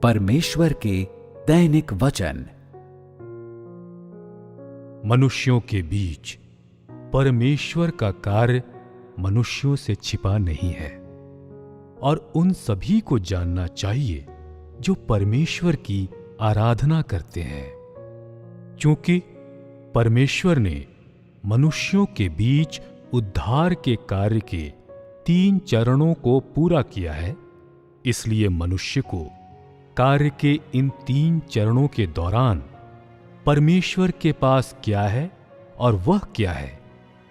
परमेश्वर के दैनिक वचन। मनुष्यों के बीच परमेश्वर का कार्य मनुष्यों से छिपा नहीं है और उन सभी को जानना चाहिए जो परमेश्वर की आराधना करते हैं, क्योंकि परमेश्वर ने मनुष्यों के बीच उद्धार के कार्य के 3 चरणों को पूरा किया है। इसलिए मनुष्य को कार्य के इन 3 चरणों के दौरान परमेश्वर के पास क्या है और वह क्या है,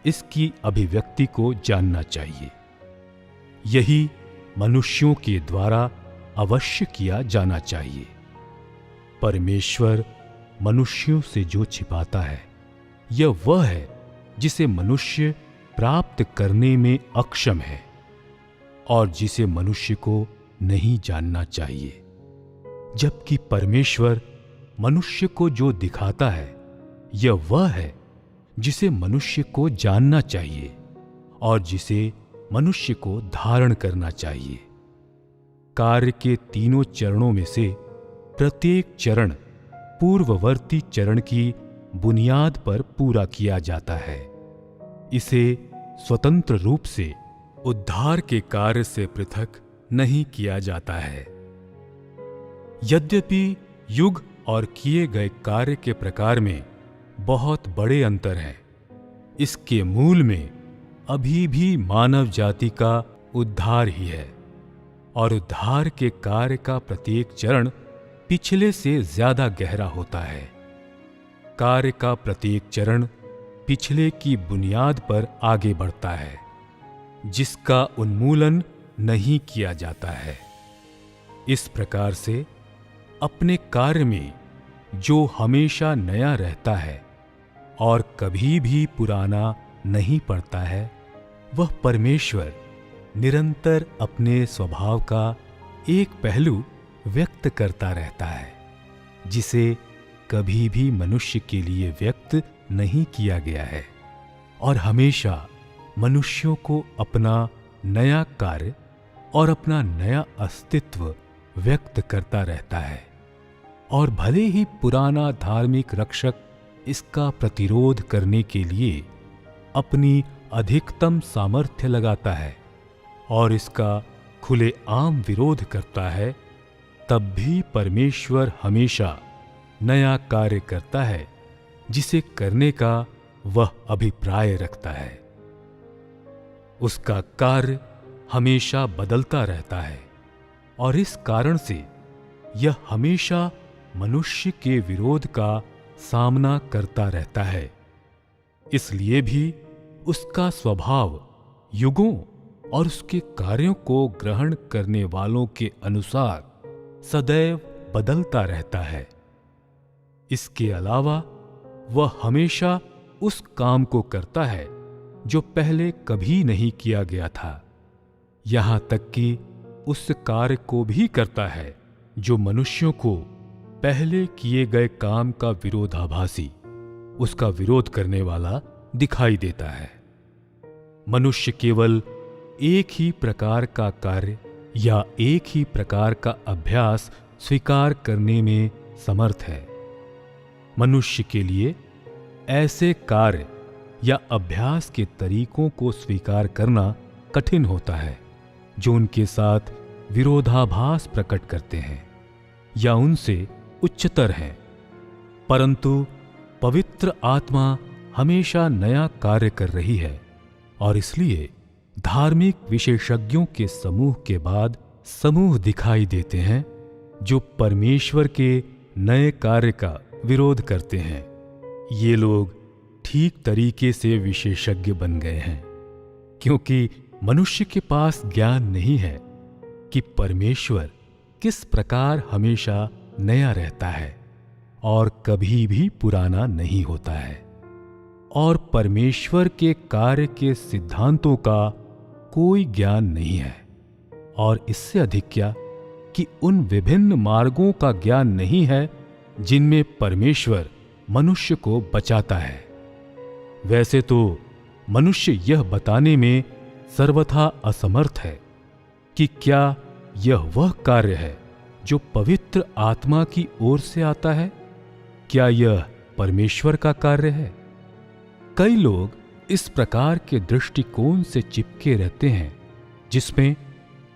इसकी अभिव्यक्ति को जानना चाहिए। यही मनुष्यों के द्वारा अवश्य किया जाना चाहिए। परमेश्वर मनुष्यों से जो छिपाता है, यह वह है जिसे मनुष्य प्राप्त करने में अक्षम है और जिसे मनुष्य को नहीं जानना चाहिए, जबकि परमेश्वर मनुष्य को जो दिखाता है, यह वह है जिसे मनुष्य को जानना चाहिए और जिसे मनुष्य को धारण करना चाहिए। कार्य के 3 चरणों में से प्रत्येक चरण पूर्ववर्ती चरण की बुनियाद पर पूरा किया जाता है। इसे स्वतंत्र रूप से उद्धार के कार्य से पृथक नहीं किया जाता है। यद्यपि युग और किए गए कार्य के प्रकार में बहुत बड़े अंतर हैं, इसके मूल में अभी भी मानव जाति का उद्धार ही है और उद्धार के कार्य का प्रत्येक चरण पिछले से ज्यादा गहरा होता है। कार्य का प्रत्येक चरण पिछले की बुनियाद पर आगे बढ़ता है, जिसका उन्मूलन नहीं किया जाता है। इस प्रकार से अपने कार्य में जो हमेशा नया रहता है और कभी भी पुराना नहीं पड़ता है, वह परमेश्वर निरंतर अपने स्वभाव का एक पहलू व्यक्त करता रहता है, जिसे कभी भी मनुष्य के लिए व्यक्त नहीं किया गया है और हमेशा मनुष्यों को अपना नया कार्य और अपना नया अस्तित्व व्यक्त करता रहता है। और भले ही पुराना धार्मिक रक्षक इसका प्रतिरोध करने के लिए अपनी अधिकतम सामर्थ्य लगाता है और इसका खुलेआम विरोध करता है, तब भी परमेश्वर हमेशा नया कार्य करता है जिसे करने का वह अभिप्राय रखता है। उसका कार्य हमेशा बदलता रहता है और इस कारण से यह हमेशा मनुष्य के विरोध का सामना करता रहता है। इसलिए भी उसका स्वभाव युगों और उसके कार्यों को ग्रहण करने वालों के अनुसार सदैव बदलता रहता है। इसके अलावा वह हमेशा उस काम को करता है जो पहले कभी नहीं किया गया था, यहां तक कि उस कार्य को भी करता है जो मनुष्यों को पहले किए गए काम का विरोधाभासी, उसका विरोध करने वाला दिखाई देता है। मनुष्य केवल एक ही प्रकार का कार्य या एक ही प्रकार का अभ्यास स्वीकार करने में समर्थ है। मनुष्य के लिए ऐसे कार्य या अभ्यास के तरीकों को स्वीकार करना कठिन होता है जो उनके साथ विरोधाभास प्रकट करते हैं या उनसे उच्चतर हैं। परंतु पवित्र आत्मा हमेशा नया कार्य कर रही है और इसलिए धार्मिक विशेषज्ञों के समूह के बाद समूह दिखाई देते हैं जो परमेश्वर के नए कार्य का विरोध करते हैं। ये लोग ठीक तरीके से विशेषज्ञ बन गए हैं, क्योंकि मनुष्य के पास ज्ञान नहीं है कि परमेश्वर किस प्रकार हमेशा नया रहता है और कभी भी पुराना नहीं होता है, और परमेश्वर के कार्य के सिद्धांतों का कोई ज्ञान नहीं है, और इससे अधिक क्या कि उन विभिन्न मार्गों का ज्ञान नहीं है जिनमें परमेश्वर मनुष्य को बचाता है। वैसे तो मनुष्य यह बताने में सर्वथा असमर्थ है कि क्या यह वह कार्य है जो पवित्र आत्मा की ओर से आता है, क्या यह परमेश्वर का कार्य है? कई लोग इस प्रकार के दृष्टिकोण से चिपके रहते हैं जिसमें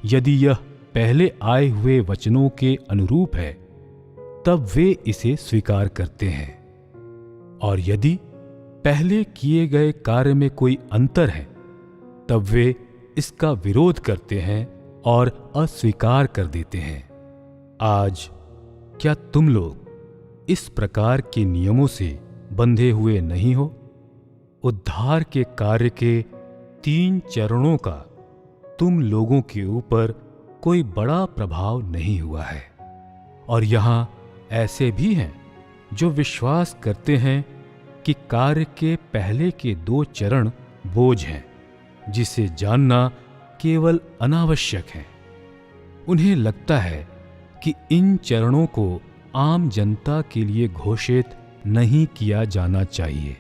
यदि यह पहले आए हुए वचनों के अनुरूप है तब वे इसे स्वीकार करते हैं, और यदि पहले किए गए कार्य में कोई अंतर है तब वे इसका विरोध करते हैं और अस्वीकार कर देते हैं। आज क्या तुम लोग इस प्रकार के नियमों से बंधे हुए नहीं हो? उद्धार के कार्य के 3 चरणों का तुम लोगों के ऊपर कोई बड़ा प्रभाव नहीं हुआ है, और यहां ऐसे भी हैं जो विश्वास करते हैं कि कार्य के पहले के 2 चरण बोझ हैं जिसे जानना केवल अनावश्यक है। उन्हें लगता है कि इन चरणों को आम जनता के लिए घोषित नहीं किया जाना चाहिए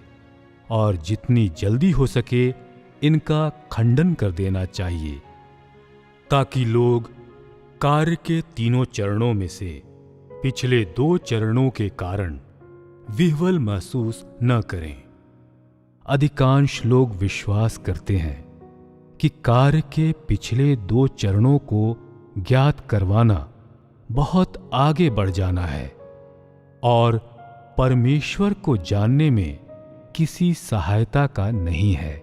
और जितनी जल्दी हो सके इनका खंडन कर देना चाहिए, ताकि लोग कार्य के 3 चरणों में से पिछले 2 चरणों के कारण विह्वल महसूस न करें। अधिकांश लोग विश्वास करते हैं कि कार्य के पिछले 2 चरणों को ज्ञात करवाना बहुत आगे बढ़ जाना है और परमेश्वर को जानने में किसी सहायता का नहीं है।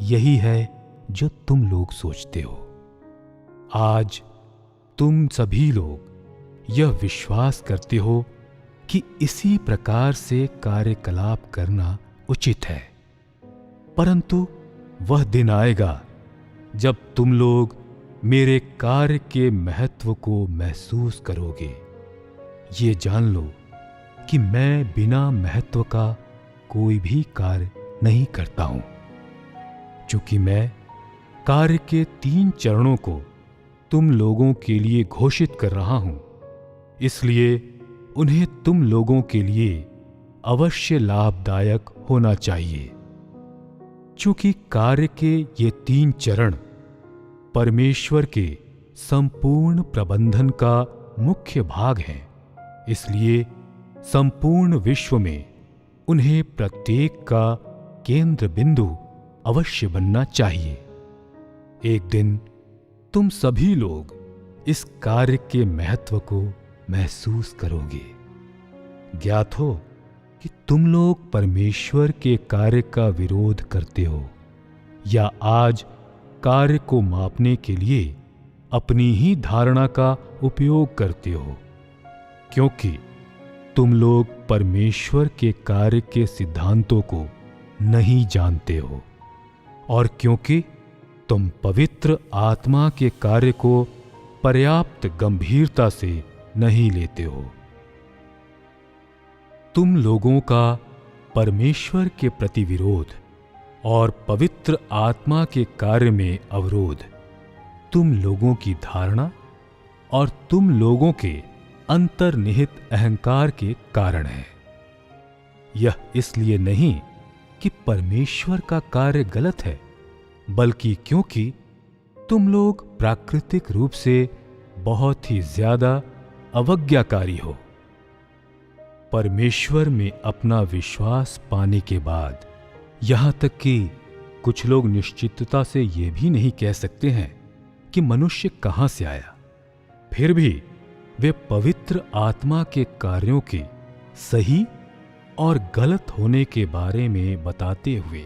यही है जो तुम लोग सोचते हो। आज तुम सभी लोग यह विश्वास करते हो कि इसी प्रकार से कार्यकलाप करना उचित है, परंतु वह दिन आएगा जब तुम लोग मेरे कार्य के महत्व को महसूस करोगे। ये जान लो कि मैं बिना महत्व का कोई भी कार्य नहीं करता हूं, क्योंकि मैं कार्य के 3 चरणों को तुम लोगों के लिए घोषित कर रहा हूं, इसलिए उन्हें तुम लोगों के लिए अवश्य लाभदायक होना चाहिए। चूंकि कार्य के ये 3 चरण परमेश्वर के संपूर्ण प्रबंधन का मुख्य भाग हैं, इसलिए संपूर्ण विश्व में उन्हें प्रत्येक का केंद्र बिंदु अवश्य बनना चाहिए। एक दिन तुम सभी लोग इस कार्य के महत्व को महसूस करोगे। ज्ञात हो कि तुम लोग परमेश्वर के कार्य का विरोध करते हो या आज कार्य को मापने के लिए अपनी ही धारणा का उपयोग करते हो, क्योंकि तुम लोग परमेश्वर के कार्य के सिद्धांतों को नहीं जानते हो और क्योंकि तुम पवित्र आत्मा के कार्य को पर्याप्त गंभीरता से नहीं लेते हो। तुम लोगों का परमेश्वर के प्रति विरोध और पवित्र आत्मा के कार्य में अवरोध तुम लोगों की धारणा और तुम लोगों के अंतर्निहित अहंकार के कारण है। यह इसलिए नहीं कि परमेश्वर का कार्य गलत है, बल्कि क्योंकि तुम लोग प्राकृतिक रूप से बहुत ही ज्यादा अवज्ञाकारी हो। परमेश्वर में अपना विश्वास पाने के बाद यहां तक कि कुछ लोग निश्चितता से यह भी नहीं कह सकते हैं कि मनुष्य कहां से आया, फिर भी वे पवित्र आत्मा के कार्यों के सही और गलत होने के बारे में बताते हुए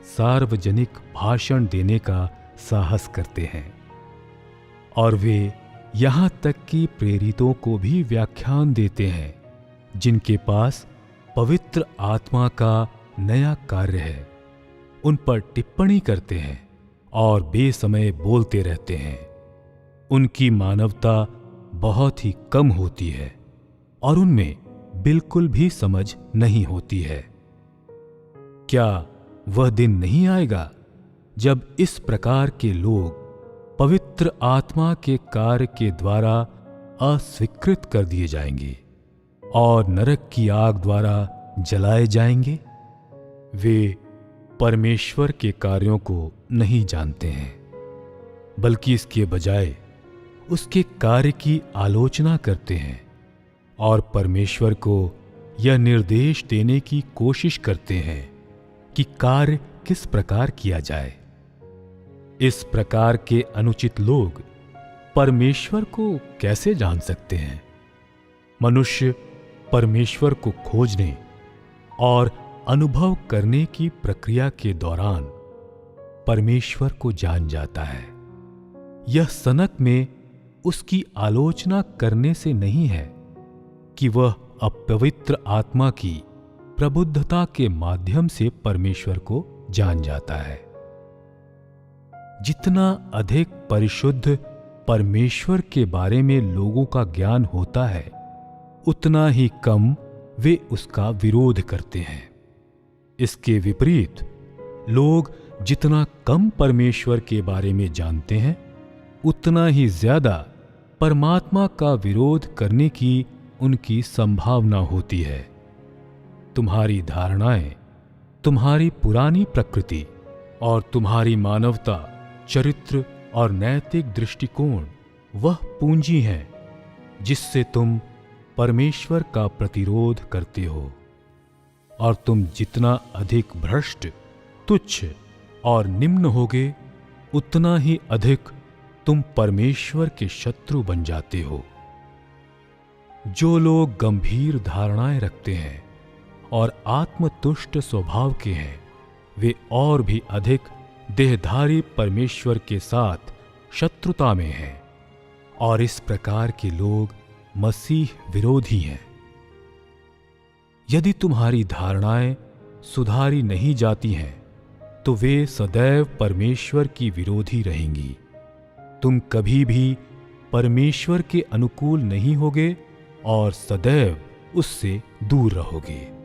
सार्वजनिक भाषण देने का साहस करते हैं, और वे यहां तक कि प्रेरितों को भी व्याख्यान देते हैं जिनके पास पवित्र आत्मा का नया कार्य है। उन पर टिप्पणी करते हैं और बेसमय बोलते रहते हैं। उनकी मानवता बहुत ही कम होती है और उनमें बिल्कुल भी समझ नहीं होती है। क्या वह दिन नहीं आएगा जब इस प्रकार के लोग पवित्र आत्मा के कार्य के द्वारा अस्वीकृत कर दिए जाएंगे और नरक की आग द्वारा जलाए जाएंगे? वे परमेश्वर के कार्यों को नहीं जानते हैं, बल्कि इसके बजाय उसके कार्य की आलोचना करते हैं और परमेश्वर को यह निर्देश देने की कोशिश करते हैं कि कार्य किस प्रकार किया जाए। इस प्रकार के अनुचित लोग परमेश्वर को कैसे जान सकते हैं? मनुष्य परमेश्वर को खोजने और अनुभव करने की प्रक्रिया के दौरान परमेश्वर को जान जाता है। यह सनक में उसकी आलोचना करने से नहीं है कि वह अपवित्र आत्मा की प्रबुद्धता के माध्यम से परमेश्वर को जान जाता है। जितना अधिक परिशुद्ध परमेश्वर के बारे में लोगों का ज्ञान होता है, उतना ही कम वे उसका विरोध करते हैं। इसके विपरीत लोग जितना कम परमेश्वर के बारे में जानते हैं, उतना ही ज्यादा परमात्मा का विरोध करने की उनकी संभावना होती है। तुम्हारी धारणाएं, तुम्हारी पुरानी प्रकृति और तुम्हारी मानवता, चरित्र और नैतिक दृष्टिकोण वह पूंजी है जिससे तुम परमेश्वर का प्रतिरोध करते हो। और तुम जितना अधिक भ्रष्ट, तुच्छ और निम्न होगे, उतना ही अधिक तुम परमेश्वर के शत्रु बन जाते हो। जो लोग गंभीर धारणाएं रखते हैं और आत्मतुष्ट स्वभाव के हैं, वे और भी अधिक देहधारी परमेश्वर के साथ शत्रुता में हैं, और इस प्रकार के लोग मसीह विरोधी हैं। यदि तुम्हारी धारणाएं सुधारी नहीं जाती हैं, तो वे सदैव परमेश्वर की विरोधी रहेंगी। तुम कभी भी परमेश्वर के अनुकूल नहीं होगे और सदैव उससे दूर रहोगे।